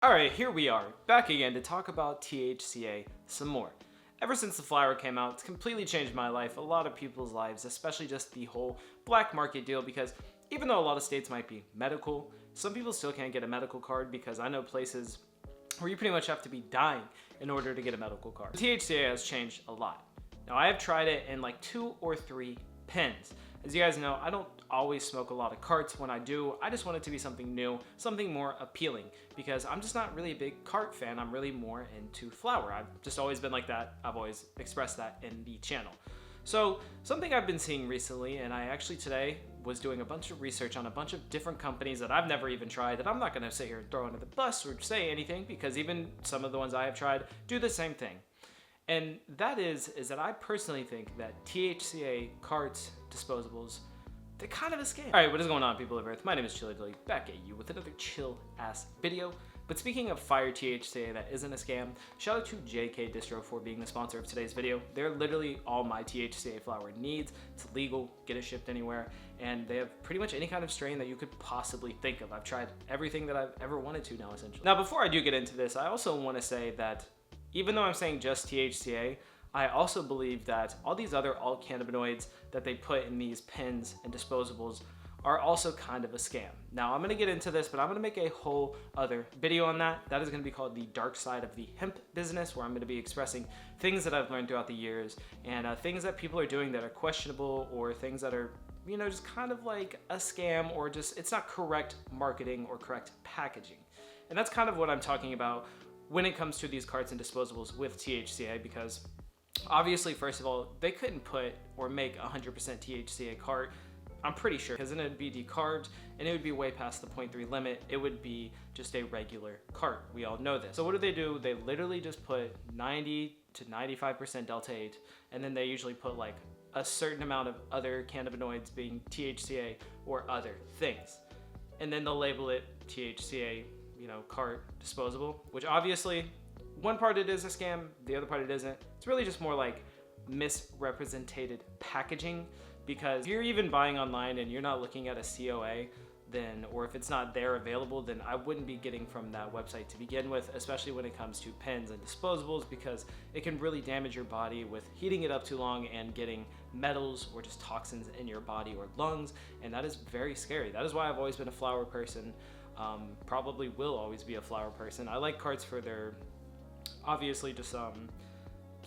Alright, here we are, back again to talk about THCA some more. Ever since the flower came out, it's completely changed my life, a lot of people's lives, especially just the whole black market deal, because even though a lot of states might be medical, some people still can't get a medical card because I know places where you pretty much have to be dying in order to get a medical card. THCA has changed a lot. Now I have tried it in like 2 or 3 pens. As you guys know, I don't always smoke a lot of carts. When I do, I just want it to be something new, something more appealing, because I'm just not really a big cart fan. I'm really more into flower. I've just always been like that. I've always expressed that in the channel. So something I've been seeing recently, and I actually today was doing a bunch of research on a bunch of different companies that I've never even tried, that I'm not going to sit here and throw under the bus or say anything, because even some of the ones I have tried do the same thing. And that is that I personally think that THCA carts, disposables, they're kind of a scam. Alright, what is going on, people of Earth? My name is Chilly Dilly, back at you with another chill-ass video. But speaking of fire THCA that isn't a scam, shout out to JK Distro for being the sponsor of today's video. They're literally all my THCA flower needs. It's legal, get it shipped anywhere, and they have pretty much any kind of strain that you could possibly think of. I've tried everything that I've ever wanted to now, essentially. Now, before I do get into this, I also want to say that even though I'm saying just THCA, I also believe that all these other alt cannabinoids that they put in these pens and disposables are also kind of a scam. Now I'm going to get into this, but I'm going to make a whole other video on that. That is going to be called the dark side of the hemp business, where I'm going to be expressing things that I've learned throughout the years and things that people are doing that are questionable, or things that are, you know, just kind of like a scam, or just it's not correct marketing or correct packaging. And that's kind of what I'm talking about when it comes to these carts and disposables with THCA, because obviously, first of all, they couldn't put or make 100% THCA cart, I'm pretty sure, because then it'd be decarbed and it would be way past the 0.3 limit. It would be just a regular cart. We all know this. So what do? They literally just put 90 to 95% Delta 8, and then they usually put like a certain amount of other cannabinoids, being THCA or other things. And then they'll label it THCA, you know, cart disposable, which obviously one part it is a scam, the other part it isn't. It's really just more like misrepresented packaging, because if you're even buying online and you're not looking at a COA, then, or if it's not there available, then I wouldn't be getting from that website to begin with, especially when it comes to pens and disposables, because it can really damage your body with heating it up too long and getting metals or just toxins in your body or lungs, and that is very scary. That is why I've always been a flower person. Probably will always be a flower person. I like carts for their, obviously, just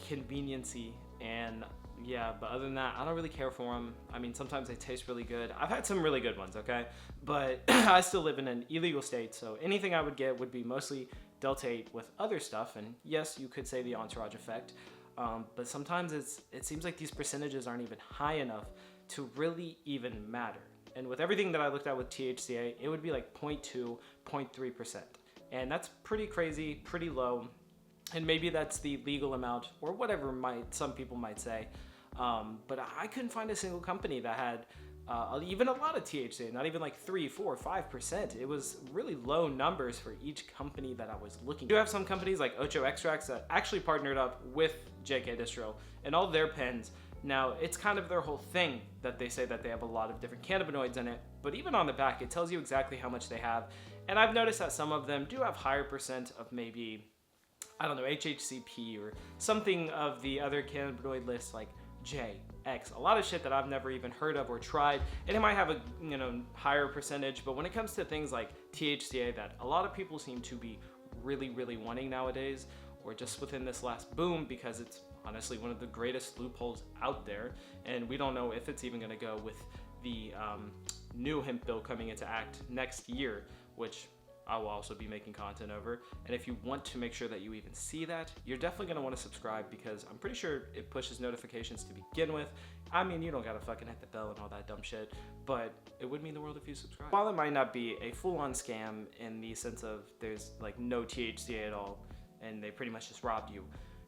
conveniency, and yeah, but other than that, I don't really care for them. I mean, sometimes they taste really good. I've had some really good ones, okay? But I still live in an illegal state, so anything I would get would be mostly Delta 8 with other stuff, and yes, you could say the entourage effect, but sometimes it seems like these percentages aren't even high enough to really even matter. And with everything that I looked at with THCA, it would be like 0.2, 0.3%. And that's pretty crazy, pretty low. And maybe that's the legal amount, or whatever some people might say. But I couldn't find a single company that had even a lot of THCA, not even like 3, 4, 5%. It was really low numbers for each company that I was looking at. You have some companies like Ocho Extracts that actually partnered up with JK Distro and all their pens. Now, it's kind of their whole thing that they say that they have a lot of different cannabinoids in it, but even on the back, it tells you exactly how much they have. And I've noticed that some of them do have higher percent of maybe, I don't know, HHCP or something of the other cannabinoid lists like J, X, a lot of shit that I've never even heard of or tried, and it might have a, you know, higher percentage. But when it comes to things like THCA that a lot of people seem to be really, really wanting nowadays, or just within this last boom, because it's honestly one of the greatest loopholes out there, and we don't know if it's even going to go with the new hemp bill coming into act next year, which I will also be making content over. And if you want to make sure that you even see that, you're definitely going to want to subscribe, because I'm pretty sure it pushes notifications to begin with. I mean, you don't gotta fucking hit the bell and all that dumb shit, but it would mean the world if you subscribe. While it might not be a full-on scam in the sense of there's like no THCA at all and they pretty much just robbed you,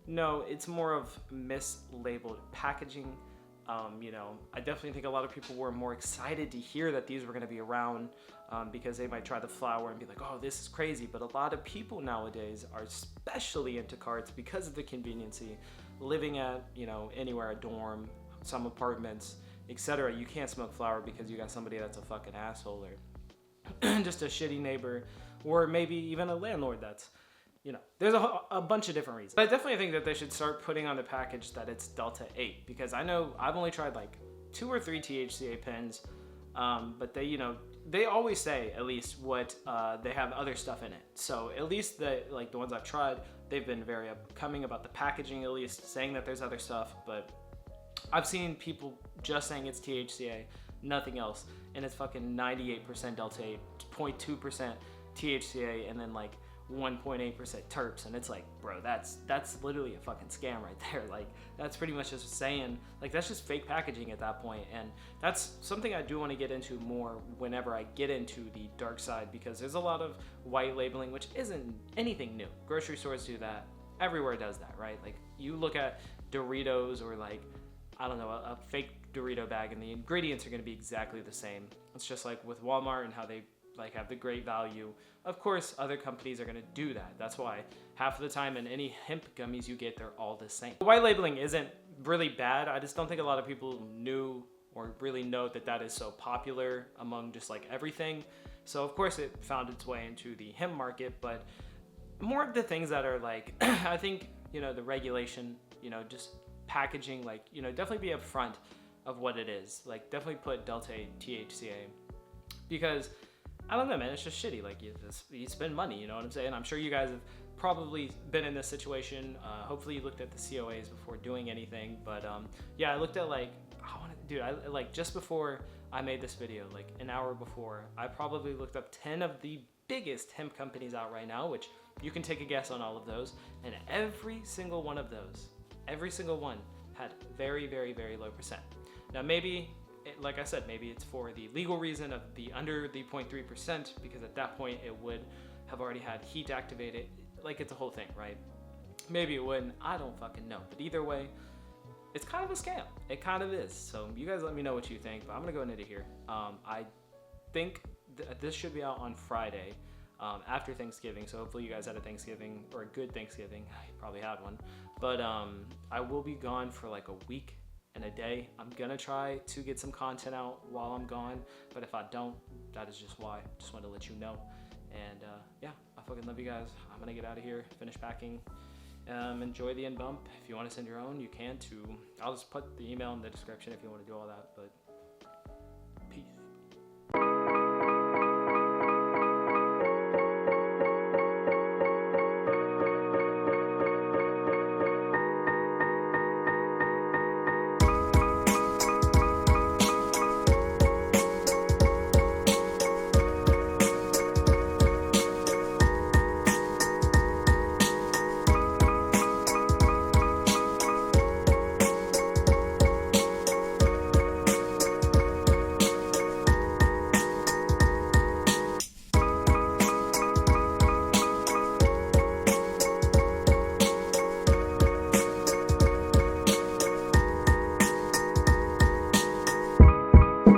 no, it's more of mislabeled packaging. You know, I definitely think a lot of people were more excited to hear that these were going to be around, because they might try the flower and be like, oh, this is crazy. But a lot of people nowadays are especially into carts because of the conveniency. Living at, you know, anywhere, a dorm, some apartments, etc. You can't smoke flower because you got somebody that's a fucking asshole or just a shitty neighbor, or maybe even a landlord that's, you know, there's a bunch of different reasons. But I definitely think that they should start putting on the package that it's Delta 8, because I know I've only tried like 2 or 3 THCA pens, but they, you know, they always say at least what they have other stuff in it. So at least the ones I've tried, they've been very upcoming about the packaging, at least saying that there's other stuff. But I've seen people just saying it's THCA, nothing else, and it's fucking 98% Delta 8, 0.2% THCA, and then like 1.8% terps, and it's like, bro, that's literally a fucking scam right there. Like, that's pretty much just saying, like, that's just fake packaging at that point. And that's something I do want to get into more whenever I get into the dark side, because there's a lot of white labeling, which isn't anything new. Grocery stores do that, everywhere does that, right? Like, you look at Doritos, or like, I don't know, a fake Dorito bag, and the ingredients are going to be exactly the same. It's just like with Walmart and how they like have the great value. Of course, other companies are going to do that. That's why half of the time in any hemp gummies you get, they're all the same. White labeling isn't really bad. I just don't think a lot of people knew or really know that that is so popular among just like everything. So of course it found its way into the hemp market, but more of the things that are like, I think, you know, the regulation, you know, just packaging, like, you know, definitely be upfront of what it is. Like, definitely put Delta 8 THCA, because I don't know, man, it's just shitty. Like, you spend money, you know what I'm saying? I'm sure you guys have probably been in this situation. Hopefully you looked at the COAs before doing anything. But yeah, I looked at like, like just before I made this video, like an hour before, I probably looked up 10 of the biggest hemp companies out right now, which you can take a guess on all of those. And every single one of those, every single one had very, very, very low percent. Now maybe, like I said, maybe it's for the legal reason of the under the 0.3%, because at that point it would have already had heat activated. Like, it's a whole thing, right? Maybe it wouldn't. I don't fucking know. But either way, it's kind of a scam. It kind of is. So you guys let me know what you think. But I'm gonna go into here. I think this should be out on Friday, after Thanksgiving. So hopefully you guys had a Thanksgiving, or a good Thanksgiving. You probably had one. But I will be gone for like a week and a day. I'm gonna try to get some content out while I'm gone, but if I don't, that is just why. Just wanted to let you know. And yeah, I fucking love you guys. I'm gonna get out of here, finish packing. Enjoy the end bump. If you want to send your own, you can too. I'll just put the email in the description if you want to do all that. But